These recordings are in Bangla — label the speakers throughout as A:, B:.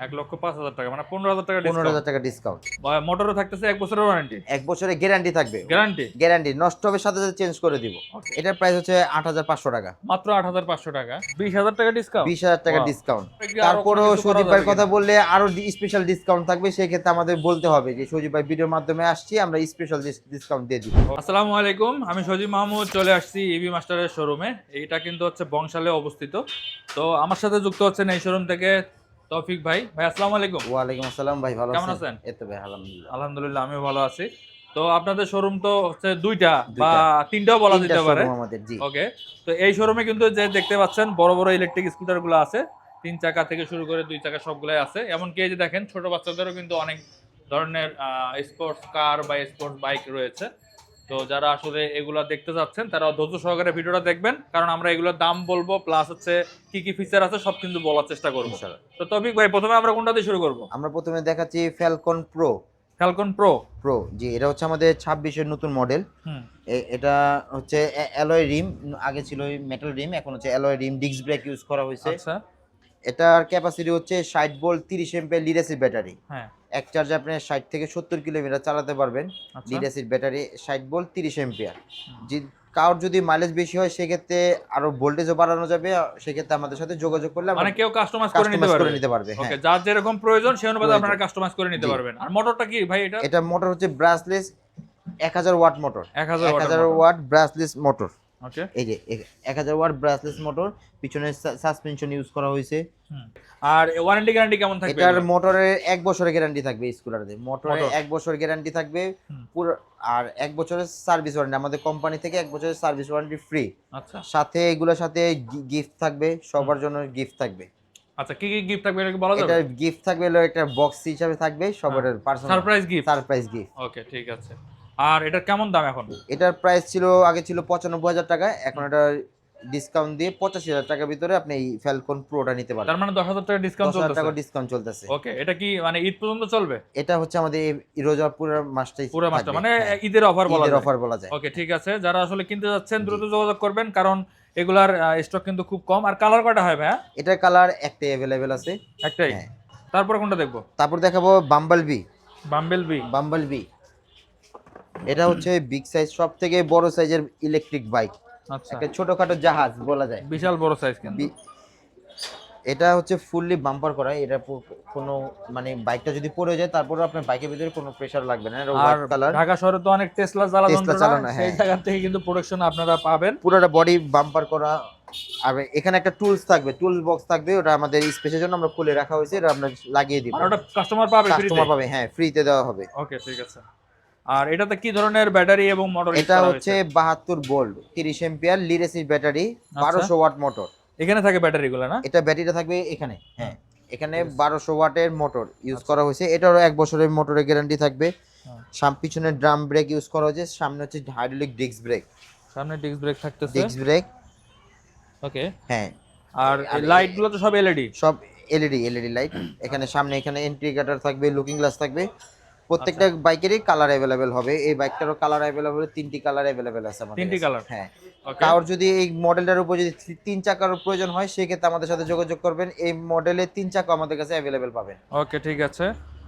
A: 1,05,000 টাকা, মানে 15,000 টাকা
B: 15,000 টাকা ডিসকাউন্ট।
A: মোটরও থাকতেছে 1 বছরের ওয়ারেন্টি।
B: 1 বছরের গ্যারান্টি থাকবে।
A: গ্যারান্টি?
B: গ্যারান্টি নষ্ট হবে সাথে সাথে চেঞ্জ করে দিব। এটার প্রাইস হচ্ছে 8,500 টাকা।
A: মাত্র 8,500 টাকা, 20,000 টাকা ডিসকাউন্ট।
B: 20,000 টাকা ডিসকাউন্ট। তারপরেও সজীব ভাইয়ের কথা বললে আরো স্পেশাল ডিসকাউন্ট থাকবে, সেই ক্ষেত্রে আমাদের বলতে হবে যে সজীব ভাই ভিডিওর মাধ্যমে আসছি, আমরা স্পেশাল ডিসকাউন্ট দিয়ে দিব।
A: আসসালামু আলাইকুম, আমি সজীব মাহমুদ চলে আসছি ইভি মাস্টারের শোরুমে। এইটা কিন্তু হচ্ছে বংশালে অবস্থিত। তো আমার সাথে যুক্ত হচ্ছেন এই শোরুম থেকে তৌফিক ভাই। ভাই আসসালামু আলাইকুম।
B: ওয়ালাইকুম আসসালাম ভাই, ভালো
A: কেমন আছেন?
B: এই তো ভাই আলহামদুলিল্লাহ।
A: আলহামদুলিল্লাহ, আমিও ভালো আছি। তো আপনাদের শোরুম তো হচ্ছে দুইটা বা তিনটাও বলা যেতে পারে
B: আমাদের, জি।
A: ওকে। তো এই শোরুমে কিন্তু যে দেখতে পাচ্ছেন বড় বড় ইলেকট্রিক স্কুটার গুলো আছে, 3 চাকা থেকে শুরু করে 2 চাকা সবগুলাই আছে। এমনকি এই যে দেখেন ছোট বাচ্চাদেরও কিন্তু অনেক ধরনের স্পোর্টস কার বা স্পোর্টস বাইক রয়েছে। তো যারা আসলে এগুলা দেখতে যাচ্ছেন তারা ধৈর্য সহকারে ভিডিওটা দেখবেন, কারণ আমরা এগুলোর দাম বলবো প্লাস হচ্ছে কি কি ফিচার আছে সব কিন্তু বলার চেষ্টা করবো। তো তৌফিক ভাই, প্রথমে আমরা কোনটা দিয়ে শুরু করব?
B: আমরা প্রথমে দেখাচ্ছি ফ্যালকন প্রো।
A: Falcon Pro.
B: জি, এটা হচ্ছে আমাদের 26-এর নতুন মডেল। এটা হচ্ছে অ্যালয় রিম, আগে ছিল মেটাল রিম, এখন হচ্ছে alloy rim, disc brake use করা হয়েছে।
A: আচ্ছা।
B: এটার ক্যাপাসিটি হচ্ছে 60 volt, 30 ampere lead acid battery.
A: হ্যাঁ,
B: এক চার্জে আপনি 60 থেকে 70 কিলোমিটার চালাতে পারবেন।
A: আচ্ছা।
B: Lead acid battery, 60 volt, 30 ampere. কারোর যদি মাইলেজ বেশি হয় সেক্ষেত্রে আরো ভোল্টেজও বাড়ানো যাবে, সেক্ষেত্রে আমাদের সাথে যোগাযোগ করলে
A: মানে কেউ কাস্টমাইজ করে নিতে পারবে। ওকে, যার যেরকম প্রয়োজন সেই অনুপাতে আপনারা কাস্টমাইজ করে নিতে পারবেন। আর মোটরটা কি ভাই এটা?
B: এটা মোটর হচ্ছে brushless 1000 watt motor.
A: 1000
B: watt brushless motor.
A: Okay,
B: এই যে 1000 ওয়াট ব্রাসলেস মোটর, পিছনে সাসপেনশন ইউজ করা হয়েছে।
A: আর ওয়ারেন্টি গ্যারান্টি কেমন থাকবে?
B: এটার মোটরের 1 বছরের গ্যারান্টি থাকবে, স্কুটারদের মোটরে 1 বছর গ্যারান্টি থাকবে পুরো। আর 1 বছরের সার্ভিস ওয়ারেন্টি আমাদের কোম্পানি থেকে, 1 বছরের সার্ভিস ওয়ারেন্টি ফ্রি।
A: আচ্ছা,
B: সাথে এগুলোর সাথে গিফট থাকবে, সবার জন্য গিফট থাকবে।
A: আচ্ছা, কি কি গিফট থাকবে এটা কি বলা যাবে?
B: এটা গিফট থাকবে, হলো একটা বক্স হিসাবে থাকবে, সবার পার্সোনাল
A: সারপ্রাইজ গিফট।
B: গিফট।
A: ওকে, ঠিক আছে। আর এটার কেমন দাম এখন?
B: এটার প্রাইস ছিল, আগে ছিল 95,000 টাকা, এখন এটা ডিসকাউন্ট দিয়ে 85,000 টাকার ভিতরে আপনি এই ফ্যালকন প্রোটা নিতে পারবেন।
A: তার মানে 10,000 টাকা ডিসকাউন্ট চলতেছে।
B: 10,000 টাকা ডিসকাউন্ট চলতেছে।
A: ওকে, এটা কি মানে ঈদ পর্যন্ত চলবে?
B: এটা হচ্ছে আমাদের এই রোজা পুরো মাসটাই,
A: পুরো মাসটা মানে ঈদের অফার বলা যায়। ওকে, ঠিক আছে। যারা আসলে কিনতে যাচ্ছেন দ্রুত যোগাযোগ করবেন, কারণ এগুলার স্টক কিন্তু খুব কম। আর কালার কয়টা হয় ভাই?
B: এটার কালার একটাই अवेलेबल আছে।
A: একটাই? তারপর কোনটা দেখবো?
B: তারপর দেখাবো বাম্বল বি। এটা হচ্ছে বিগ সাইজ, সবথেকে বড় সাইজের ইলেকট্রিক বাইক।
A: আচ্ছা,
B: একটা ছোটখাটো জাহাজ বলা যায়,
A: বিশাল বড় সাইজ কিন্তু।
B: এটা হচ্ছে ফুললি বাম্পার করা। এটা কোনো মানে বাইকটা যদি পড়ে যায় তারপর আপনার বাইকের ভিতরে কোনো প্রেসার লাগবে না। এটা হোয়াইট কালার।
A: ঢাকা শহরে তো অনেক টেসলা চালানো, সেই জায়গা থেকে কিন্তু প্রোডাকশন আপনারা পাবেন।
B: পুরোটা বডি বাম্পার করা। আর এখানে একটা টুলস থাকবে, টুলস বক্স থাকবে, ওটা আমাদের স্পেসের জন্য আমরা খুলে রাখা হয়েছে, এটা আমরা লাগিয়ে দিব।
A: আর ওটা কাস্টমার পাবে,
B: হ্যাঁ, ফ্রিতে দেওয়া হবে।
A: ওকে, ঠিক আছে। আর এটাতে কি ধরনের ব্যাটারি এবং মোটর?
B: এটা হচ্ছে 72 volt, 30 ampere lead acid battery, 1200 watt motor.
A: এখানে থাকে ব্যাটারিগুলো না?
B: এটা ব্যাটারিটা থাকবে এখানে। হ্যাঁ, এখানে 1200 ওয়াটের মোটর ইউজ করা হয়েছে। এটারও 1 বছরের মোটরের গ্যারান্টি থাকবে। পিছনে ড্রাম ব্রেক ইউজ করা হয়েছে, সামনে হচ্ছে হাইড্রোলিক ডিস্ক ব্রেক।
A: সামনে ডিস্ক ব্রেক থাকতেছে।
B: ডিস্ক ব্রেক,
A: ওকে।
B: হ্যাঁ।
A: আর লাইট গুলো তো সব এলইডি?
B: সব এলইডি লাইট। এখানে সামনে এখানে ইন্ডিকেটর থাকবে, লুকিং গ্লাস থাকবে। প্রত্যেকটা বাইকেরই কালার अवेलेबल হবে। এই বাইকটারও কালার अवेलेबल, 3টি কালার अवेलेबल আছে আমাদের।
A: 3টি কালার?
B: হ্যাঁ। কারোর যদি এই মডেলটার উপর যদি 3 চাকার প্রয়োজন হয় সেক্ষেত্রে আমাদের সাথে যোগাযোগ করবেন। এই মডেলের 3 চাকা আমাদের কাছে अवेलेबल পাবেন।
A: ওকে, ঠিক আছে।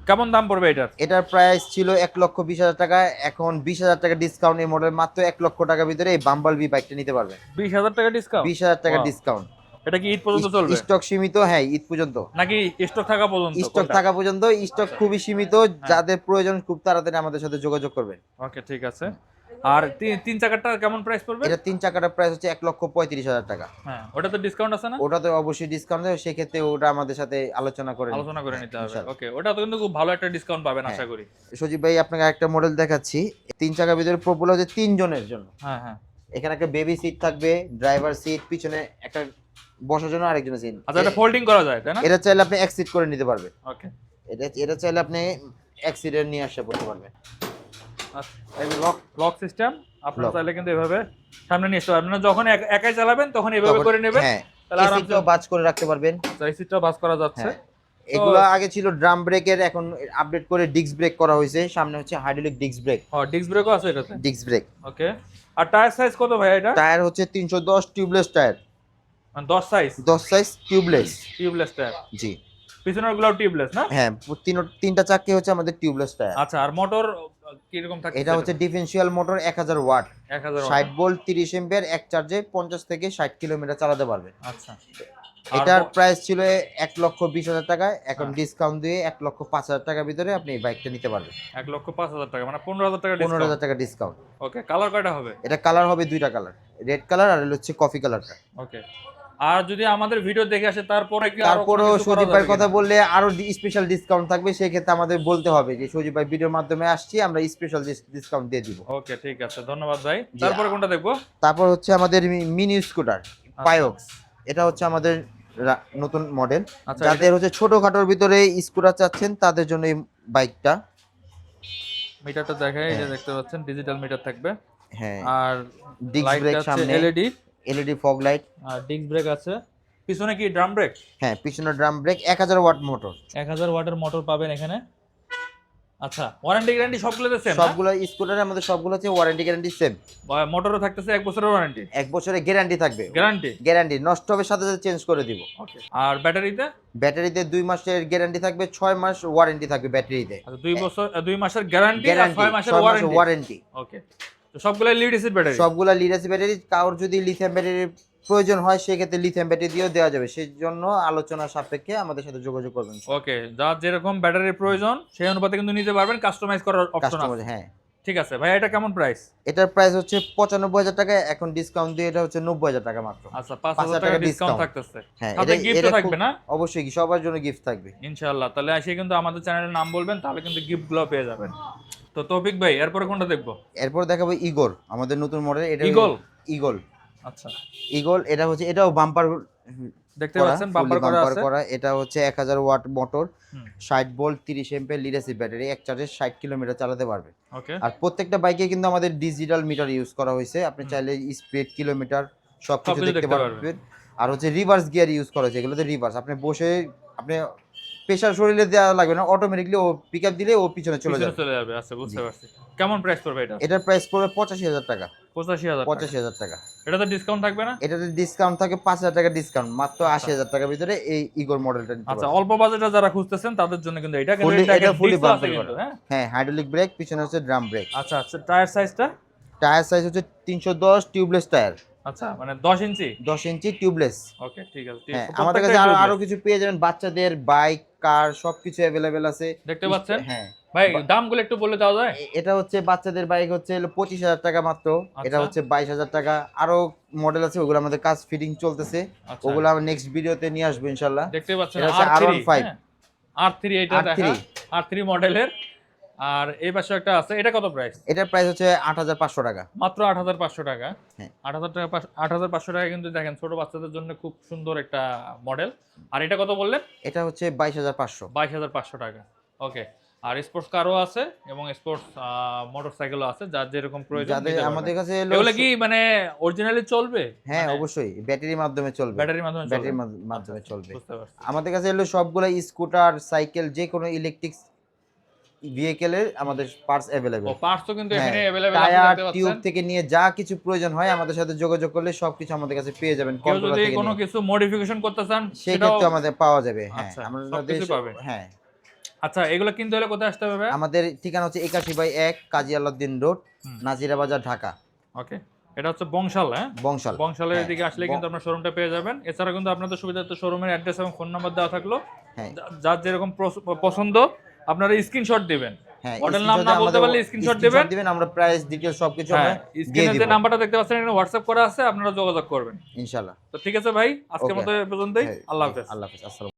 A: কেমন দাম পড়বে এটার?
B: এটার প্রাইস ছিল 1,20,000 টাকা, এখন 20,000 টাকা ডিসকাউন্ট। এই মডেল মাত্র 1 লক্ষ টাকার ভিতরে এই বাম্বল বি বাইকটা নিতে পারবেন।
A: 20,000 টাকা ডিসকাউন্ট?
B: 20,000 টাকা ডিসকাউন্ট।
A: এটা কি ঈদ পর্যন্ত চলবে?
B: স্টক সীমিত, হ্যাঁ, ঈদ পর্যন্ত
A: নাকি স্টক থাকা পর্যন্ত?
B: স্টক থাকা পর্যন্ত, স্টক খুবই সীমিত। যাদের প্রয়োজন খুব তাড়াতাড়ি আমাদের সাথে যোগাযোগ করবেন।
A: ওকে, ঠিক আছে। আর 3 চাকাটা কেমন প্রাইস পড়বে?
B: এটা 3 চাকাটার প্রাইস হচ্ছে 1,35,000 টাকা।
A: হ্যাঁ, ওটাতে ডিসকাউন্ট আছে না?
B: ওটাতে অবশ্যই ডিসকাউন্ট দেবে, সেই ক্ষেত্রে ওটা আমাদের সাথে আলোচনা করে
A: নিতে হবে। ওকে, ওটা তো কিন্তু খুব ভালো একটা ডিসকাউন্ট পাবেন আশা করি।
B: সজীব ভাই, আপনাকে একটা মডেল দেখাচ্ছি। 3 চাকার ভিতরে পপুলার হচ্ছে 3 জনের জন্য।
A: হ্যাঁ, হ্যাঁ।
B: এখানে একটা বেবি সিট থাকবে, ড্রাইভার সিট, পিছনে একটা বসার জন্য আরেকজনের সিট।
A: আচ্ছা, এটা ফোল্ডিং করা যায় তাই না?
B: এটা চাইলে আপনি এক সিট করে নিতে পারবেন।
A: ওকে,
B: এটা চাইলে আপনি এক সিটের নিয়ে আসতে পারবেন।
A: আচ্ছা, এই লক সিস্টেম আপনারা চাইলে কিন্তু এভাবে সামনে নিয়ে আসতে পারবেন। যখন একাই চালাবেন তখন এভাবে করে নেবেন,
B: তাহলে আরামসে বাজ করে রাখতে পারবেন।
A: এই সিটটা বাজ করা যাচ্ছে।
B: এগুলো আগে ছিল ড্রাম ব্রেকের, এখন আপডেট করে ডিস্ক ব্রেক করা হয়েছে। সামনে হচ্ছে হাইড্রোলিক ডিস্ক ব্রেক।
A: ডিস্ক ব্রেকও আছে এটাতে?
B: Disc brake.
A: ওকে। আর টায়ার সাইজ কত ভাই এটা?
B: টায়ার হচ্ছে 310 টিউবলেস টায়ার।
A: মানে 10 সাইজ
B: টিউবলেস
A: টায়ার।
B: জি।
A: পিছনের গুলো টিউবলেস না?
B: হ্যাঁ, তিনটা চাক্কি হচ্ছে আমাদের টিউবলেস টায়ার।
A: আচ্ছা, আর মোটর কি রকম থাকে?
B: এটা হচ্ছে differential motor 1000 watt,
A: 1000 watt.
B: 60 volt, 30 ampere, এক চার্জে 50 থেকে 60 কিলোমিটার চালাতে পারবে।
A: আচ্ছা,
B: এটার প্রাইস ছিল 1,20,000 টাকা, এখন
A: হ্যাঁ।
B: ডিসকাউন্ট দিয়ে 1,05,000 টাকার ভিতরে আপনি এই বাইকটা নিতে পারবেন।
A: 1,05,000 টাকা, মানে 15,000 টাকা ডিসকাউন্ট।
B: 15,000 টাকা ডিসকাউন্ট।
A: ওকে, কালার কয়টা হবে?
B: এটা কালার হবে দুইটা কালার, রেড কালার আর হচ্ছে কফি কালারটা।
A: ওকে, আর যদি আমাদের ভিডিও দেখে আসে তারপরে কি আরো কোনো
B: তারপরেও
A: কিছু করা
B: সজীব
A: যাবে
B: ভাইয়ের কথা
A: কিনা?
B: বললে আরো স্পেশাল ডিসকাউন্ট থাকবে, সেই ক্ষেত্রে আমাদের বলতে হবে যে সজীব ভাই ভিডিওর মাধ্যমে আসছি, আমরা স্পেশাল ডিসকাউন্ট দিয়ে দিব।
A: ওকে, ঠিক আছে, ধন্যবাদ ভাই। তারপরে কোনটা দেখবো?
B: তারপর হচ্ছে আমাদের মিনি স্কুটার পায়োক্স। এটা হচ্ছে আমাদের নতুন মডেল,
A: আচ্ছা,
B: যাদের হচ্ছে ছোটখাটোর ভিতরে স্কুটার চাচ্ছেন তাদের জন্য এই বাইকটা।
A: মিটারটা দেখে এই যে
B: হ্যাঁ।
A: দেখতে পাচ্ছেন, ডিজিটাল মিটার থাকবে।
B: হ্যাঁ,
A: আর
B: ডিস্ক
A: লাইট
B: ব্রেক
A: আছে
B: সামনে,
A: এলইডি,
B: এলইডি ফগ লাইট।
A: আর ডিস্ক ব্রেক আছে। পিছনে কি ড্রাম ব্রেক?
B: হ্যাঁ, পিছনে ড্রাম ব্রেক, 1000 ওয়াট মোটর।
A: 1000 ওয়াটের মোটর পাবেন এখানে। আচ্ছা, ওয়ারেন্টি গ্যারান্টি সবগুলোতে সেম না?
B: সবগুলো স্কুটারের আমাদের সবগুলো হচ্ছে ওয়ারেন্টি গ্যারান্টি সেম।
A: মোটরও থাকতেছে 1 বছরের ওয়ারেন্টি।
B: 1 বছরের গ্যারান্টি থাকবে।
A: গ্যারান্টি?
B: গ্যারান্টি নষ্ট হবে সাথে সাথে চেঞ্জ করে দিব।
A: ওকে, আর ব্যাটারিতে?
B: ব্যাটারিতে 2 মাসের গ্যারান্টি থাকবে, 6 মাস ওয়ারেন্টি থাকবে ব্যাটারিতে।
A: আচ্ছা, 2 মাসের গ্যারান্টি আর
B: গ্যারান্টি
A: 6 মাসের
B: 6 মাসের
A: ওয়ারেন্টি।
B: ওয়ারেন্টি।
A: ওকে, তো সবগুলো লিড অ্যাসিড ব্যাটারি?
B: সবগুলা লিড অ্যাসিড ব্যাটারি। কারোর যদি লিথিয়াম ব্যাটারির প্রয়োজন হয় সেক্ষেত্রে লিথিয়াম ব্যাটারি দিয়েও দেওয়া যাবে, সেই জন্য আলোচনা সাপেক্ষে আমাদের সাথে যোগাযোগ করবেন।
A: ওকে, যার যেরকম ব্যাটারির প্রয়োজন সেই অনুপাতে কিন্তু নিতে পারবেন, কাস্টমাইজ করার অপশন
B: কাস্টমার,
A: আছে।
B: হ্যাঁ।
A: ঠিক আছে ভাই, এটা কেমন প্রাইস?
B: এটার প্রাইস হচ্ছে 95,000 টাকা, এখন ডিসকাউন্ট দিয়ে এটা হচ্ছে 90,000 টাকা মাত্র।
A: আচ্ছা, 5,000 টাকা ডিসকাউন্ট থাকতেছে।
B: হ্যাঁ,
A: সাথে গিফট থাকবে না?
B: অবশ্যই কি সবার জন্য গিফট থাকবে
A: ইনশাআল্লাহ। তাহলে এসে কিন্তু আমাদের চ্যানেলের নাম বলবেন, তাহলে কিন্তু গিফটগুলো পেয়ে যাবেন। তো তৌফিক ভাই, এরপরে কোনটা দেখবো?
B: এরপর দেখাবো ইগল, আমাদের নতুন মডেল। এটা
A: ইগল?
B: ইগল,
A: আচ্ছা,
B: ইগল। এটা হচ্ছে, এটাও বাম্পার
A: দেখতে
B: করা,
A: পাচ্ছেন বাম্পার
B: fully
A: করা
B: বাম্পার
A: আছে।
B: করা। এটা হচ্ছে 1000 ওয়াট মোটর,
A: হুম,
B: 60 volt, 30 ampere lead acid battery, এক চার্জে 60 কিলোমিটার চালাতে পারবে।
A: ওকে,
B: আর প্রত্যেকটা বাইকে কিন্তু আমাদের ডিজিটাল মিটার ইউজ করা হয়েছে, আপনি চাইলে স্পিড, কিলোমিটার সবকিছু
A: সবকিছু
B: দেখতে
A: দেখতে
B: পারবেন। আর হচ্ছে রিভার্স গিয়ার ইউজ করা হয়েছে, এগুলোতে রিভার্স, আপনি বসে আপনি প্রেসার শরীরে দেওয়া লাগবে না, অটোমেটিকলি ও পিকআপ দিলে ও পিছনে চলে
A: পিছনে
B: যাবে।
A: চলে যাবে। আচ্ছা, বুঝতে পারছি। কেমন প্রাইস পড়বে এটা?
B: এটার প্রাইস পড়বে 85,000 টাকা।
A: 85,000 টাকা।
B: 85,000 টাকা।
A: এটাতে ডিসকাউন্ট থাকবে না?
B: এটাতে ডিসকাউন্ট থাকে 5,000 টাকা ডিসকাউন্ট, মাত্র 80,000 টাকার ভিতরে এই ইগোর মডেলটা নিতে
A: আচ্ছা,
B: পারবেন।
A: অল্প বাজেটে যারা খুঁজতেছেন তাদের জন্য কিন্তু এটা কিন্তু
B: এটা ফুলি
A: ডিস্কও আছে
B: বাম্পার
A: কিন্তু,
B: করা।
A: হ্যাঁ।
B: হ্যাঁ, হাইড্রোলিক ব্রেক, পিছনে হচ্ছে ড্রাম ব্রেক।
A: আচ্ছা, আচ্ছা, টায়ার সাইজটা?
B: টায়ার সাইজ হচ্ছে 310 টিউবলেস টায়ার,
A: আচ্ছা, মানে 10 ইঞ্চি?
B: 10 ইঞ্চি টিউবলেস।
A: ওকে, ঠিক আছে।
B: হ্যাঁ,
A: প্রত্যেকটাই
B: আমাদের কাছে আরো
A: tubeless।
B: আরো কিছু পেয়ে যাবেন, বাচ্চাদের বাইক, কার সবকিছু अवेलेबल আছে।
A: দেখতে পাচ্ছেন?
B: হ্যাঁ
A: ভাই, দামগুলো একটু বলে দেওয়া যায়?
B: এটা হচ্ছে বাচ্চাদের বাইক হচ্ছে 25,000 টাকা মাত্র। এটা
A: আচ্ছা।
B: হচ্ছে 22,000 টাকা। আরো মডেল আছে, ওগুলো আমাদের কাজ ফিটিং চলতেছে,
A: আচ্ছা,
B: ওগুলো আমরা নেক্সট ভিডিওতে নিয়ে আসবো ইনশাআল্লাহ।
A: দেখতে পাচ্ছেন
B: এটা হচ্ছে
A: R3,
B: R15।
A: হ্যাঁ? R3 এটা দেখা, R3 মডেলের। আর এই পাশে একটা আছে, এটা কত প্রাইস?
B: এটার প্রাইস হচ্ছে 8,500 টাকা।
A: মাত্র 8,500 টাকা।
B: হ্যাঁ।
A: 8,500 টাকা কিন্তু দেখেন ছোট বাচ্চাদের জন্য খুব সুন্দর একটা মডেল। আর এটা কত বললেন?
B: এটা হচ্ছে 22,500।
A: 22,500 টাকা। ওকে। আর স্পোর্টস কারও আছে এবং স্পোর্টস মোটরসাইকেলও আছে, যার যেরকম প্রয়োজন
B: যাদের
A: নিতে
B: আমাদের
A: পারবেন।
B: কাছে
A: এগুলো কি মানে অরিজিনালি চলবে?
B: হ্যাঁ,
A: মানে
B: অবশ্যই ব্যাটারির মাধ্যমে চলবে।
A: ব্যাটারির মাধ্যমে চলবে?
B: ব্যাটারির মাধ্যমে চলবে।
A: বুঝতে পারছি।
B: আমাদের কাছে এলো সবগুলো স্কুটার, সাইকেল, যে কোনো ইলেকট্রিক ভেহিকেলের আমাদের পার্টস
A: ও,
B: अवेलेबल।
A: পার্টসও কিন্তু এখানে अवेलेबल আছে,
B: টায়ার,
A: দেখতে
B: টিউব
A: পাচ্ছেন।
B: থেকে নিয়ে যা কিছু প্রয়োজন হয় আমাদের সাথে যোগাযোগ করলে সবকিছু আমাদের কাছে পেয়ে যাবেন।
A: কেউ
B: কন্ট্রোলার
A: যদি
B: থেকে
A: কোনো
B: নিয়ে
A: কিছু মডিফিকেশন করতে চান
B: সেই
A: সেটাও?
B: ক্ষেত্রে আমাদের পাওয়া যাবে। হ্যাঁ,
A: আচ্ছা,
B: আমরা
A: সবকিছু পাবে।
B: হ্যাঁ।
A: আচ্ছা, এগুলো কিনতে হলে কোথায় আসতে হবে?
B: আমাদের ঠিকানা হচ্ছে 81/1 কাজী আলাউদ্দিন রোড, নাজিরা বাজার, ঢাকা।
A: ওকে, এটা হচ্ছে বংশাল, হ্যাঁ?
B: বংশাল।
A: বংশালের
B: হ্যাঁ,
A: এদিকে আসলে কিন্তু আপনার শোরুমটা পেয়ে যাবেন। এছাড়া কিন্তু আপনাদের সুবিধার্থে শোরুমের অ্যাড্রেস এবং ফোন নাম্বার দেওয়া থাকলো।
B: হ্যাঁ,
A: যার যেরকম পছন্দ আপনারা স্ক্রিনশট দিবেন।
B: হ্যাঁ,
A: মডেল নাম না বলতে পারলে স্ক্রিনশট দিবেন।
B: আমরা প্রাইস ডিটেইলস সবকিছু
A: হ্যাঁ,
B: আমরা দিয়ে
A: স্ক্রিনে
B: দিব
A: যে নাম্বারটা দেখতে পাচ্ছেন এখানে হোয়াটসঅ্যাপ করা আছে, আপনারা যোগাযোগ করবেন
B: ইনশাআল্লাহ।
A: তো ঠিক আছে ভাই, আজকের
B: Okay.
A: মতো এই পর্যন্তই।
B: হ্যাঁ,
A: আল্লাহ হাফেজ।
B: আল্লাহ হাফেজ। আসসালাম।